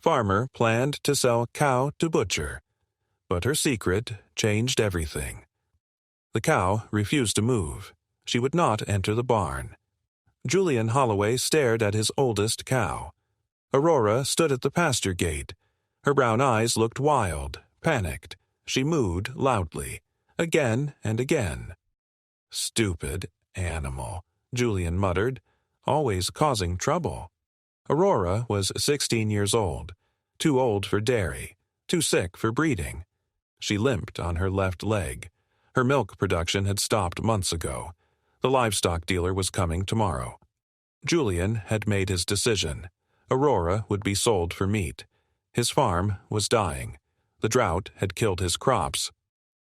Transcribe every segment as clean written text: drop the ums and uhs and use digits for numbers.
Farmer planned to sell cow to butcher, but her secret changed everything. The cow refused to move. She would not enter the barn. Julian Holloway stared at his oldest cow. Aurora stood at the pasture gate. Her brown eyes looked wild, panicked. She mooed loudly, again and again. "Stupid animal," Julian muttered, "always causing trouble." Aurora was 16 years old, too old for dairy, too sick for breeding. She limped on her left leg. Her milk production had stopped months ago. The livestock dealer was coming tomorrow. Julian had made his decision. Aurora would be sold for meat. His farm was dying. The drought had killed his crops.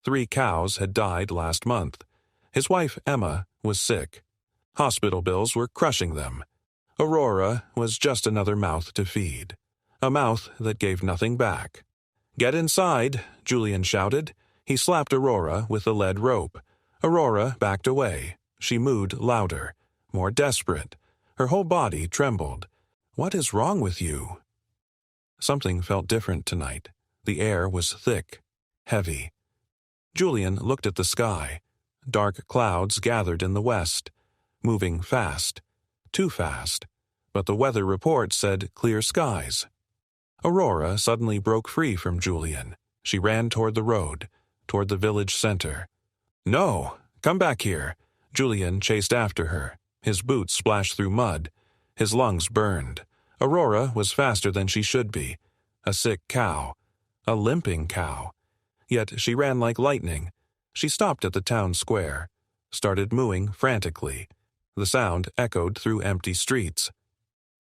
3 cows had died last month. His wife, Emma, was sick. Hospital bills were crushing them. Aurora was just another mouth to feed. A mouth that gave nothing back. "Get inside," Julian shouted. He slapped Aurora with the lead rope. Aurora backed away. She mooed louder, more desperate. Her whole body trembled. "What is wrong with you?" Something felt different tonight. The air was thick, heavy. Julian looked at the sky. Dark clouds gathered in the west, moving fast, too fast. But the weather report said clear skies. Aurora suddenly broke free from Julian. She ran toward the road, toward the village center. "No! Come back here!" Julian chased after her. His boots splashed through mud. His lungs burned. Aurora was faster than she should be. A sick cow. A limping cow. Yet she ran like lightning. She stopped at the town square, started mooing frantically. The sound echoed through empty streets.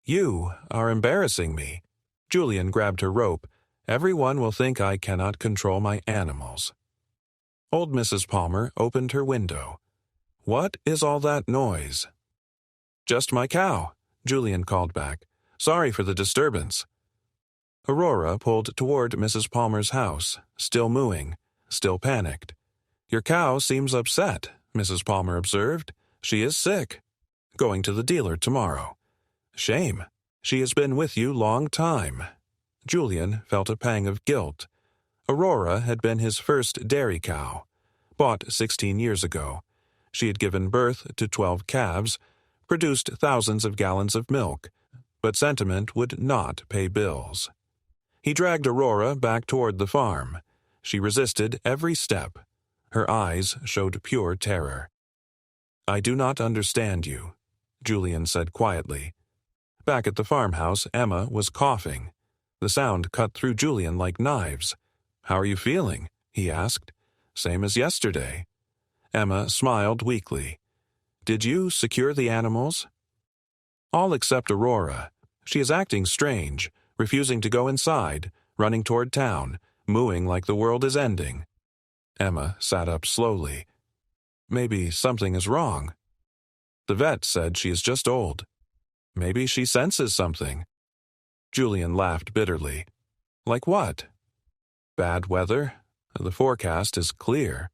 "You are embarrassing me." Julian grabbed her rope. "Everyone will think I cannot control my animals." Old Mrs. Palmer opened her window. "What is all that noise?" "Just my cow," Julian called back. "Sorry for the disturbance." Aurora pulled toward Mrs. Palmer's house, still mooing, still panicked. "Your cow seems upset," Mrs. Palmer observed. "She is sick. Going to the dealer tomorrow." "Shame. She has been with you long time." Julian felt a pang of guilt. Aurora had been his first dairy cow, bought 16 years ago. She had given birth to 12 calves, produced thousands of gallons of milk, but sentiment would not pay bills. He dragged Aurora back toward the farm. She resisted every step. Her eyes showed pure terror. "I do not understand you," Julian said quietly. Back at the farmhouse, Emma was coughing. The sound cut through Julian like knives. "How are you feeling?" he asked. "Same as yesterday." Emma smiled weakly. "Did you secure the animals?" "All except Aurora. She is acting strange, refusing to go inside, running toward town, mooing like the world is ending." Emma sat up slowly. "Maybe something is wrong. The vet said she is just old. Maybe she senses something." Julian laughed bitterly. "Like what?" "Bad weather. The forecast is clear."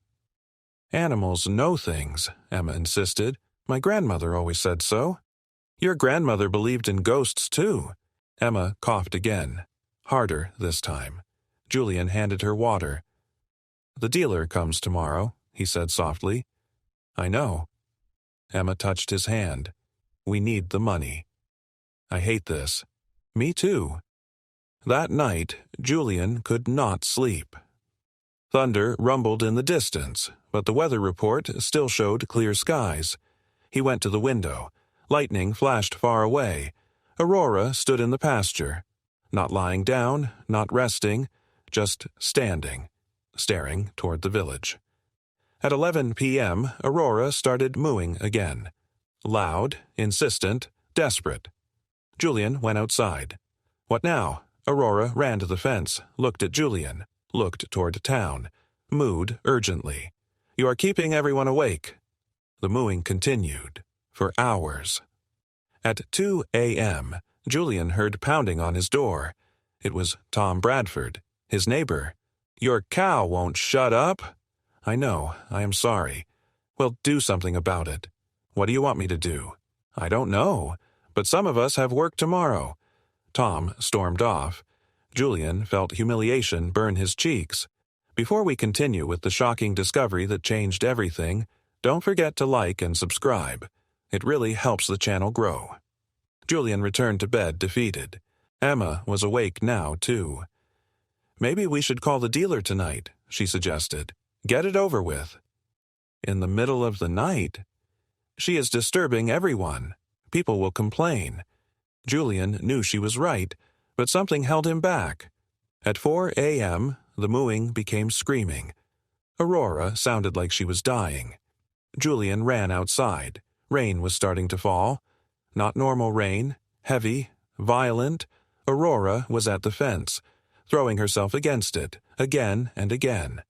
"Animals know things," Emma insisted. "My grandmother always said so." "Your grandmother believed in ghosts, too." Emma coughed again, harder this time. Julian handed her water. "The dealer comes tomorrow," he said softly. "I know." Emma touched his hand. "We need the money." "I hate this." "Me too." That night, Julian could not sleep. Thunder rumbled in the distance, but the weather report still showed clear skies. He went to the window. Lightning flashed far away. Aurora stood in the pasture, not lying down, not resting, just standing, staring toward the village. At 11 p.m., Aurora started mooing again. Loud, insistent, desperate. Julian went outside. "What now?" Aurora ran to the fence, looked at Julian, looked toward town, mooed urgently. "You are keeping everyone awake." The mooing continued, for hours. At 2 a.m., Julian heard pounding on his door. It was Tom Bradford, his neighbor. "Your cow won't shut up." "I know, I am sorry." "Well, do something about it." "What do you want me to do?" "I don't know, but some of us have work tomorrow." Tom stormed off. Julian felt humiliation burn his cheeks. Before we continue with the shocking discovery that changed everything, don't forget to like and subscribe. It really helps the channel grow. Julian returned to bed defeated. Emma was awake now, too. "Maybe we should call the dealer tonight," she suggested. "Get it over with." "In the middle of the night? She is disturbing everyone. People will complain." Julian knew she was right, but something held him back. At 4 a.m., the mooing became screaming. Aurora sounded like she was dying. Julian ran outside. Rain was starting to fall. Not normal rain, heavy, violent. Aurora was at the fence, throwing herself against it, again and again.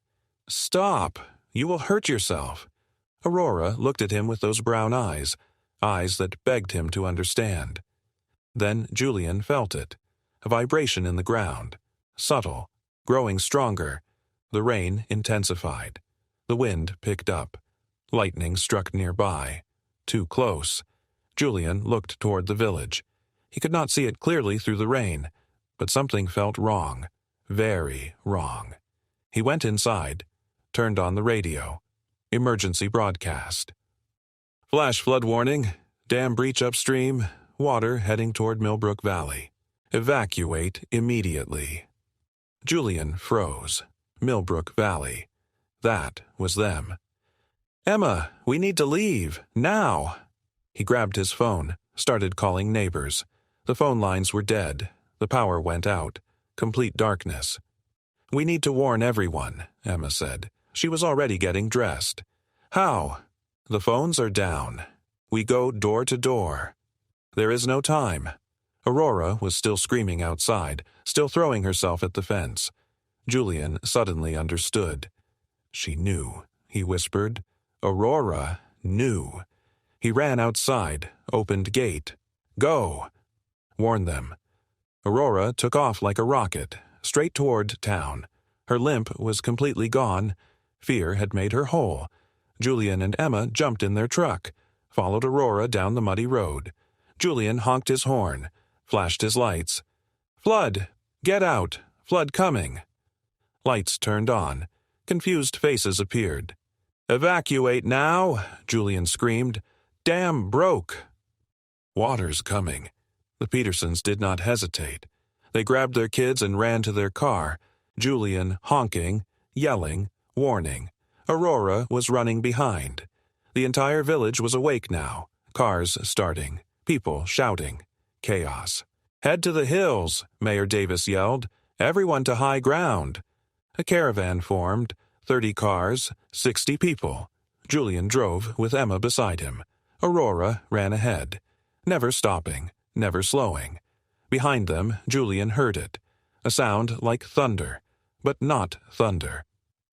"Stop! You will hurt yourself." Aurora looked at him with those brown eyes, eyes that begged him to understand. Then Julian felt it, a vibration in the ground, subtle, growing stronger. The rain intensified. The wind picked up. Lightning struck nearby. Too close. Julian looked toward the village. He could not see it clearly through the rain, but something felt wrong, very wrong. He went inside, turned on the radio. Emergency broadcast. "Flash flood warning. Dam breach upstream. Water heading toward Millbrook Valley. Evacuate immediately." Julian froze. Millbrook Valley. That was them. "Emma, we need to leave. Now." He grabbed his phone, started calling neighbors. The phone lines were dead. The power went out. Complete darkness. "We need to warn everyone," Emma said. She was already getting dressed. "How?" "The phones are down. We go door to door." "There is no time." Aurora was still screaming outside, still throwing herself at the fence. Julian suddenly understood. "She knew," he whispered. Aurora knew. He ran outside, opened gate. "Go!" "Warn them." Aurora took off like a rocket, straight toward town. Her limp was completely gone. Fear had made her whole. Julian and Emma jumped in their truck, followed Aurora down the muddy road. Julian honked his horn, flashed his lights. "Flood! Get out! Flood coming!" Lights turned on. Confused faces appeared. "Evacuate now!" Julian screamed. "Dam broke!" "Water's coming." The Petersons did not hesitate. They grabbed their kids and ran to their car. Julian honking, yelling, warning. Aurora was running behind. The entire village was awake now. Cars starting. People shouting. Chaos. "Head to the hills," Mayor Davis yelled. "Everyone to high ground." A caravan formed. 30 cars, 60 people. Julian drove with Emma beside him. Aurora ran ahead. Never stopping, never slowing. Behind them, Julian heard it. A sound like thunder, but not thunder.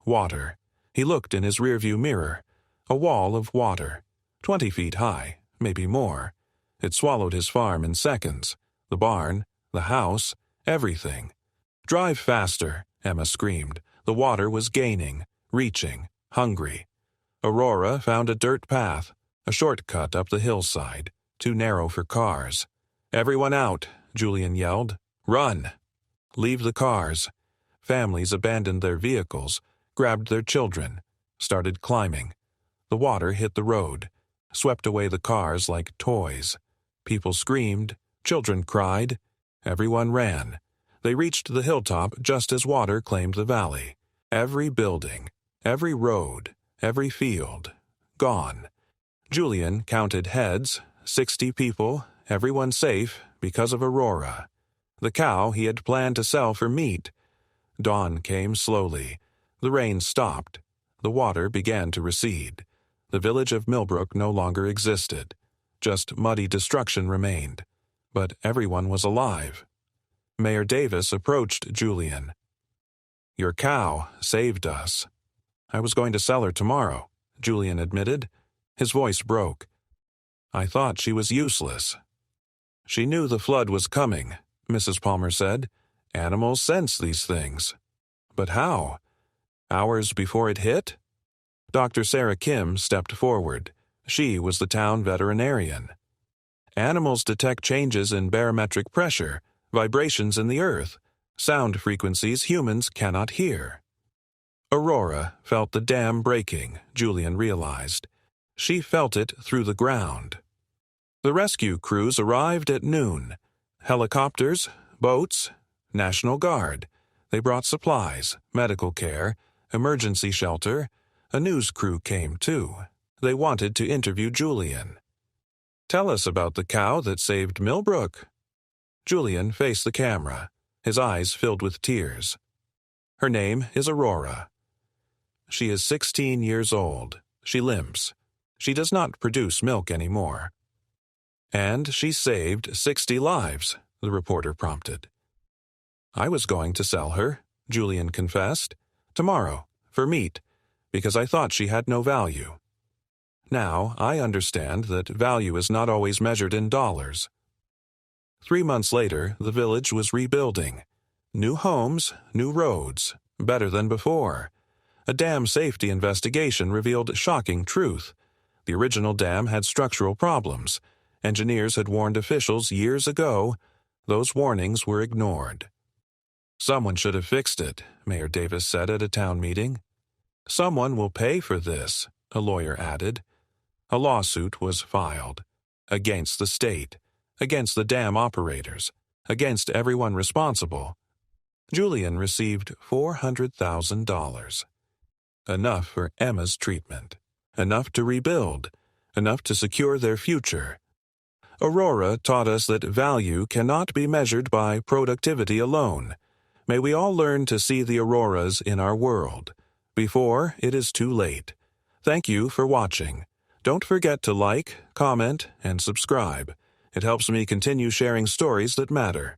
Water. He looked in his rearview mirror. A wall of water. 20 feet high, maybe more. It swallowed his farm in seconds. The barn, the house, everything. "Drive faster," Emma screamed. The water was gaining, reaching, hungry. Aurora found a dirt path, a shortcut up the hillside, too narrow for cars. "Everyone out," Julian yelled. "Run!" Leave the cars. Families abandoned their vehicles, grabbed their children, started climbing. The water hit the road, swept away the cars like toys. People screamed, children cried. Everyone ran. They reached the hilltop just as water claimed the valley. Every building, every road, every field, gone. Julian counted heads, 60 people, everyone safe because of Aurora. The cow he had planned to sell for meat. Dawn came slowly. The rain stopped. The water began to recede. The village of Millbrook no longer existed. Just muddy destruction remained. But everyone was alive. Mayor Davis approached Julian. "Your cow saved us." "I was going to sell her tomorrow," Julian admitted. His voice broke. "I thought she was useless." "She knew the flood was coming," Mrs. Palmer said. "Animals sense these things." "But how? Hours before it hit?" Dr. Sarah Kim stepped forward. She was the town veterinarian. "Animals detect changes in barometric pressure, vibrations in the earth. sound frequencies humans cannot hear. Aurora felt the dam breaking, Julian realized. She felt it through the ground. The rescue crews arrived at noon. Helicopters, boats, National Guard. They brought supplies, medical care, emergency shelter. A news crew came too. They wanted to interview Julian. "Tell us about the cow that saved Millbrook." Julian faced the camera, his eyes filled with tears. "Her name is Aurora. She is 16 years old. She limps. She does not produce milk anymore." "And she saved 60 lives," the reporter prompted. "I was going to sell her," Julian confessed, "tomorrow, for meat, because I thought she had no value. Now I understand that value is not always measured in dollars." 3 months later, the village was rebuilding. New homes, new roads, better than before. A dam safety investigation revealed shocking truth. The original dam had structural problems. Engineers had warned officials years ago. Those warnings were ignored. "Someone should have fixed it," Mayor Davis said at a town meeting. "Someone will pay for this," a lawyer added. A lawsuit was filed. Against the state, against the dam operators, against everyone responsible. Julian received $400,000. Enough for Emma's treatment. Enough to rebuild. Enough to secure their future. Aurora taught us that value cannot be measured by productivity alone. May we all learn to see the auroras in our world before it is too late. Thank you for watching. Don't forget to like, comment, and subscribe. It helps me continue sharing stories that matter.